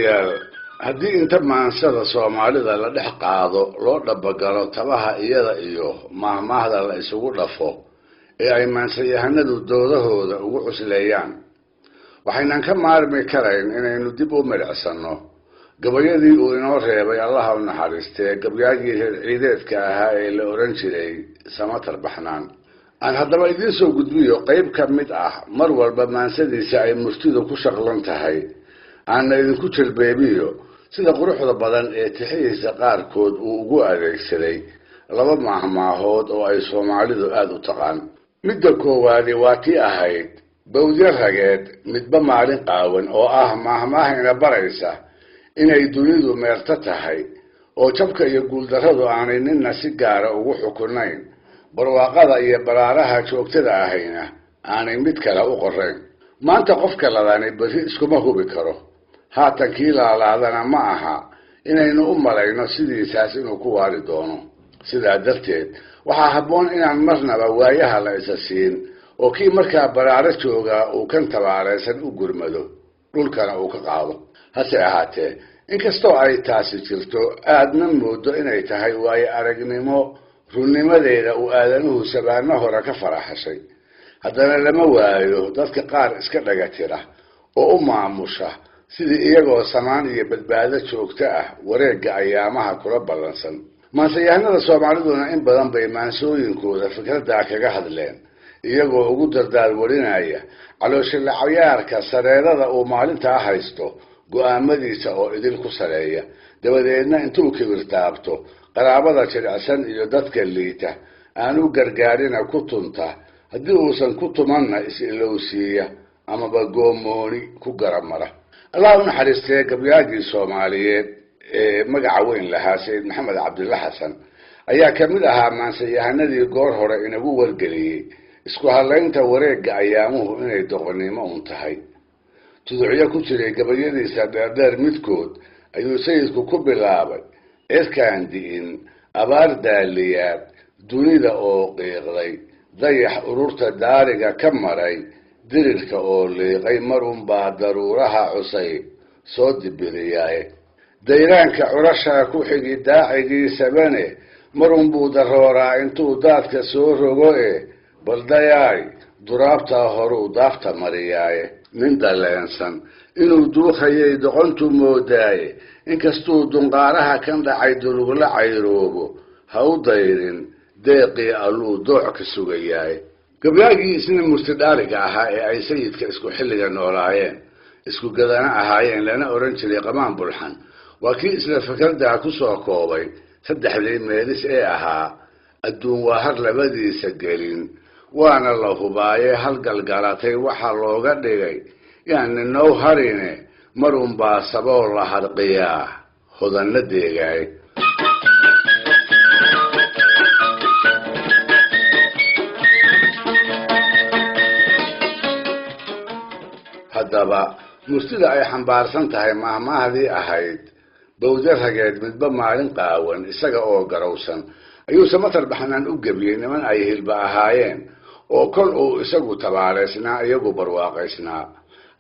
dhegaystayaal haddii inta maansada soomaalida la dhex qaado loo dhabagalo tabaha iyada iyo maahmaahda la isugu dhafo ee ay maansayahanadu doodahooda ugu cusleeyaan waxaynan ka maarmi karayn inaynu dib u milicsano gabayadii uu inoo reebay allaha u naxariistee gabyaagii reer ciideedka ahaa ee la oran jiray Samatar Baxnaan aan haddaba idiin soo gudbiyo qayb ka mid ah mar walba maansadiisa ay murtidu ku shaqlan tahay aan idinku jilbeebiyo sida quruxda badan ee tixiisa qaarkood uu ugu adeegsaday laba maahmaahood oo ay Soomaalidu aad u taqaan midda koowaadi waa tii ahayd bawdya rageed midba maalin qaawan oo ah maahmaahina baraysa inay dunidu meerta tahay oo jabka iyo guuldarradu aanay ninna si gaara ugu xukunayn barwaaqada iyo baraaraha joogtada ahayna aanay mid kale u qorayn maanta qofka ladani bari iskuma hubi karo haatan kii laalaadana ma aha inaynu u malayno sidiisaas inuu ku waari doono sidaa darteed waxaa habboon inaan marnaba waayaha la isa siin oo kii markaa baraaro jooga uu kan tabaaraysan u gurmado dhulkana uu ka qaado hase ahaatee inkastoo ay taasi jirto aadna moodo inay tahay waayo aragnimo runnimadeeda uu aadanuhu sabaano hore ka faraxashay haddana lama waayo dadka qaar iska dhaga tira oo u maamusha sidii iyagoo samaan iyo badbaado joogto ah wareegga ayaamaha kula ballansan maansayahanada Soomaaliduna in badan bay maansooyinkooda fikradda kaga hadleen iyagoo ugu dardaar warinaya caloosha cayaarka sareedada uu maalinta haysto go'aamadiisa oo idil ku sareeya dabadeedna intuu kibirtaabto qaraabada jilicsan iyo dadka liita aanu gargaarina ku tunta haddii uusan ku tumanna is-ilowsiiya amaba goomooni ku garamara الله naxariistee gabyaagii Soomaaliyeed ee magaca weyn lahaa Sayid Maxamed Cabdulla Xasan ayaa kamid ahaa maansayahanadii goor hore inagu wargeliyay isku halaynta wareegga ayaamuhu inay doqonnimo u tahay tuduciyo ku jiray gabayadiisa dheer midkood ayuu sayidku ku bilaabay cirkaan diin abaar daaliyaad dunida oo qiiqday dayax ururta daariga ka maray dirirka oo leeqay marun baa daruuraha cusay soo dibiriyay dayraanka curasha ku xigi daacigiisa bane marun buu darooraa intuu daadka soo rogo baldayay duraabta horu daafta mariyay min daleensan inuu duukhayay doqontu moodaay inkastuu dunqaaraha kan dhacay dulugla cayroobo ha u dayrin deeqii alluu dooc ka sugayay gabyaagii isna murtadaariga ahaa ee ay sayidka isku xilliga noolaayeen isku gadana ahaayeen lana oran jiray qamaan bulxan waa kii isla fikradda ku soo koobay saddexdii meelis ee ahaa adduun waa har labadiisa gelin waana la hubaaye hal galgalatay waxa looga dhigay yaani noo harine marun baa saboo la harqiyaa hodanna deegay haddaba murtida ay xambaarsan tahay maahmaahdii ahayd bawdya rageed midba maalin qaawan isaga oo garowsan ayuu Samatar Baxnaan u gabiyay niman ay hilba ahaayeen oo kol uu isagu tabaaraysnaa iyagu barwaaqaysnaa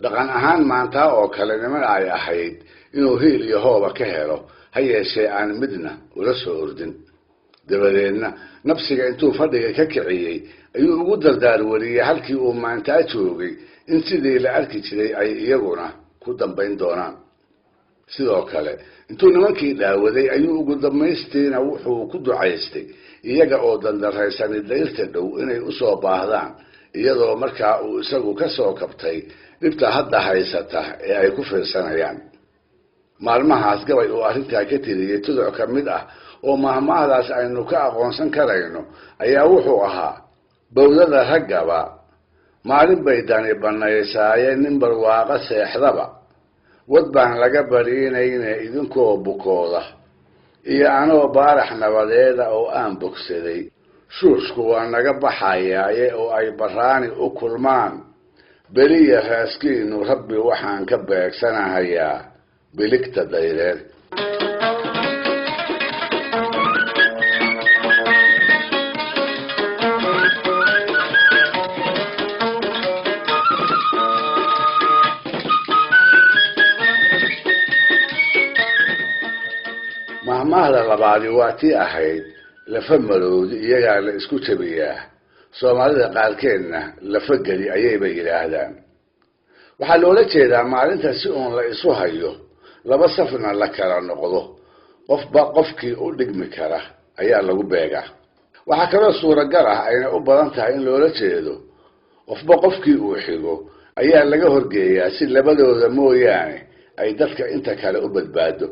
dhaqan ahaan maanta oo kale niman ay ahayd inuu hiil iyo hooba ka helo ha yeeshee aan midna ula soo ordin dabadeedna nafsiga intuu fadhiga ka kiciyay ayuu ugu dardaar wariyay halkii uu maanta joogay in sidii la arki jiray ay iyaguna ku dambayn doonaan sidoo kale intuu nimankii dhaawaday ayuu ugu dambaystiina wuxuu ku ducaystay iyaga oo dandaraysan dayrta dhow inay u soo baahdaan iyadoo markaa uu isagu ka soo kabtay dhibta hadda haysata ee ay ku fiirsanayaan maalmahaas gabay uu arrintaa ka tiriyay tuduc ka mid ah oo maahmaahdaas aynu ka aqoonsan karayno ayaa wuxuu ahaa bawdada raggaba maalin bay dani banaysaaye nin barwaaqo seexdaba wad baan laga bariinayne idinkoo bukooda iyo anoo baarax nabadeeda oo aan bogsaday shuushku waa naga baxayaaye oo ay baraani u kulmaan beliya raaskiinu rabbi waxaan ka beegsanahayaa biligta dayreed mahmaahda labaadi waa tii ahayd lafa maroodi iyagaa la isku jabiyaa soomaalida qaarkeedna lafa geli ayayba yidhaahdaan waxaa loola jeedaa maalinta si uun la isu hayo laba safna la kala noqdo qofba qofkii u dhigmi kara ayaa lagu beegaa waxaa kaloo suuragal ah ayna u badan tahay in loola jeedo qofba qofkii uu xigo ayaa laga horgeeyaa si labadooda mooyaane ay dadka inta kale u badbaado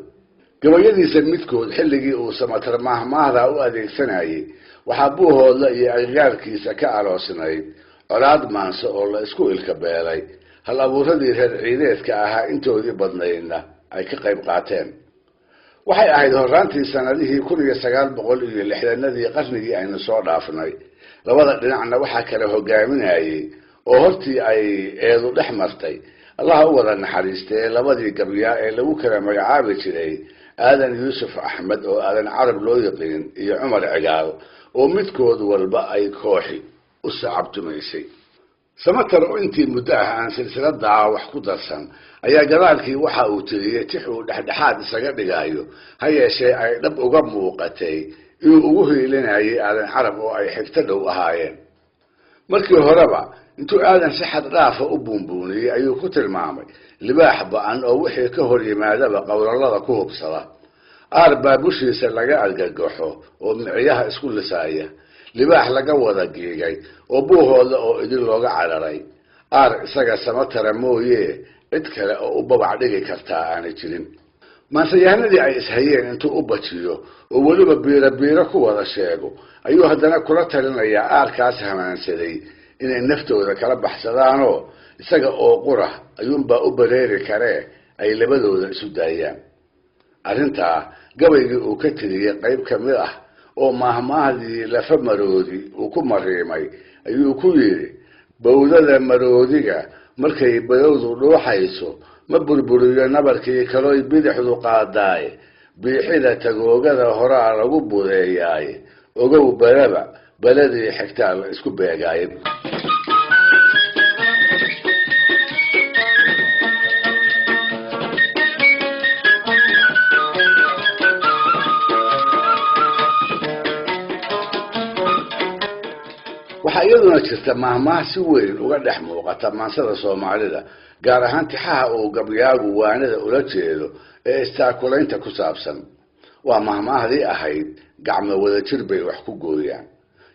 gabayadiisa midkood xilligii uu samatar mahmaahda u adeegsanayay waxaa buuhoodla iyo agagaarkiisa ka aroosnayd colaad maanse oo la isku ilka beelay hal abuuradii reer ciideedka ahaa intoodii badnaydna ay ka qayb qaateen waxay ahayd horraantii sanadihii 1960 qarnigii aynu soo dhaafnay labada dhinacna waxaa kala hogaaminayay oo hortii ay eedu dhex martay allaha u wada naxariistay labadii gabyaa ee lagu kala magacaabi jiray aadan yuusuf axmed oo aadan carab loo yaqiin iyo cumar cigaal oo midkood walba ay kooxi u sacabtumaysay samatar oo intii muddo ah aan silsiladaa wax ku darsan ayaa gadaalkii waxa uu tiriyey tix uu dhexdhexaad isaga dhigayo ha yeeshee ay dhab uga muuqatay inuu ugu hiilinayay aadan carab oo ay xigto dhow ahaayeen markii horeba intuu aadan si xad dhaafa u buunbuuniyey ayuu ku tilmaamay libaax ba'an oo wixii ka hor yimaadaba qowlalada ku hubsada aar baa bushiisa laga argagaxo oo miciyaha isku lisaaya libaax laga wada giigay oo buuhooda oo idin looga cararay aar isaga samatara mooye cid kale oo u babac dhigi kartaa aanay jirin maansayahanadii ay ishayeen intuu u bajiyo oo weliba biiro ku wada sheego ayuu haddana kula talinayaa aarkaas hamaansaday inay naftooda kala baxsadaanoo isaga oo qura ayuunbaa u bareeri karee ay labadooda isu daayaan arrintaa gabaygii uu ka tiriyey qayb ka mid ah oo mahmaahdii lafa maroodi uu ku mariimay ayuu ku yidhi bawdada maroodiga markay badowdu dhuuxayso ma burburiyo nabarkii kalooy bidixdu qaadaaye biixida tagoogada horaa lagu budeeyaaye ogow balaba baladii xigtaa la isku beegaaye waxaa iyaduna jirta mahmaah si weyn uga dhex muuqata maansada soomaalida gaar ahaan tixaha uu gabyaagu waanada ula jeedo ee istaakulaynta ku saabsan waa mahmaahdii ahayd gacmo wada jir bay wax ku gooyaan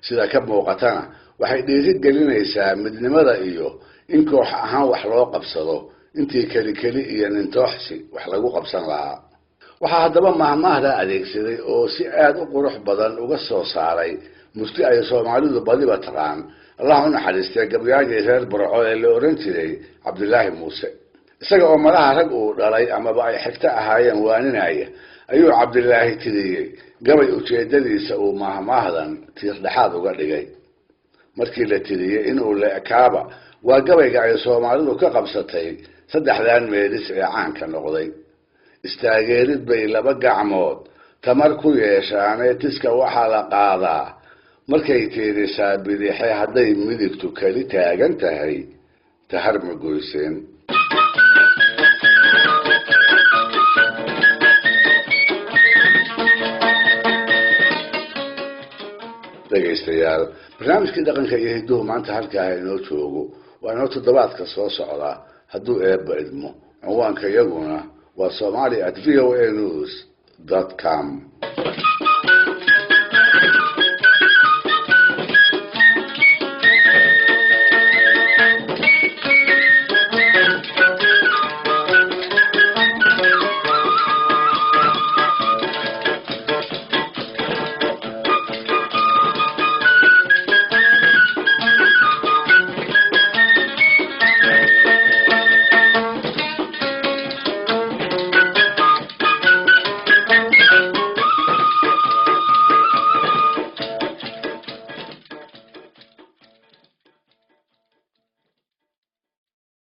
sida ka muuqatana waxay dhiirigelinaysaa midnimada iyo in koox ahaan wax loo qabsado intii keli iyo nintooxsi wax lagu qabsan lahaa waxaa haddaba mahmaahda adeegsaday oo si aad u qurux badan uga soo saaray mufti ay soomaalidu badiba taqaan allah u naxariistay gabyaagii reer burco ee la oran jiray cabdilaahi muuse isaga oo malaha rag uu dhalay amaba ay xigto ahaayeen waaninaya ayuu cabdilaahi tiriyey gabay ujeedadiisa uu mahmaahdan tiir dhexaad uga dhigay markii la tiriyey inuu la ekaaba waa gabayga ay soomaalidu ka qabsatay saddexdan meelis ee caanka noqday istaageerid bay laba gacmood tamar ku yeeshaanee tiska waxaa la qaadaa markay tiirisaa bidixe hadday midigtu kali taagan tahay tahar ma goyseen dhegaystayaal barnaamijkii dhaqanka iyo hidduhu maanta halkaa inoo joogo waa inoo toddobaadka soo socda hadduu eebba idmo cinwaanka iyaguna waa somali@voanews.com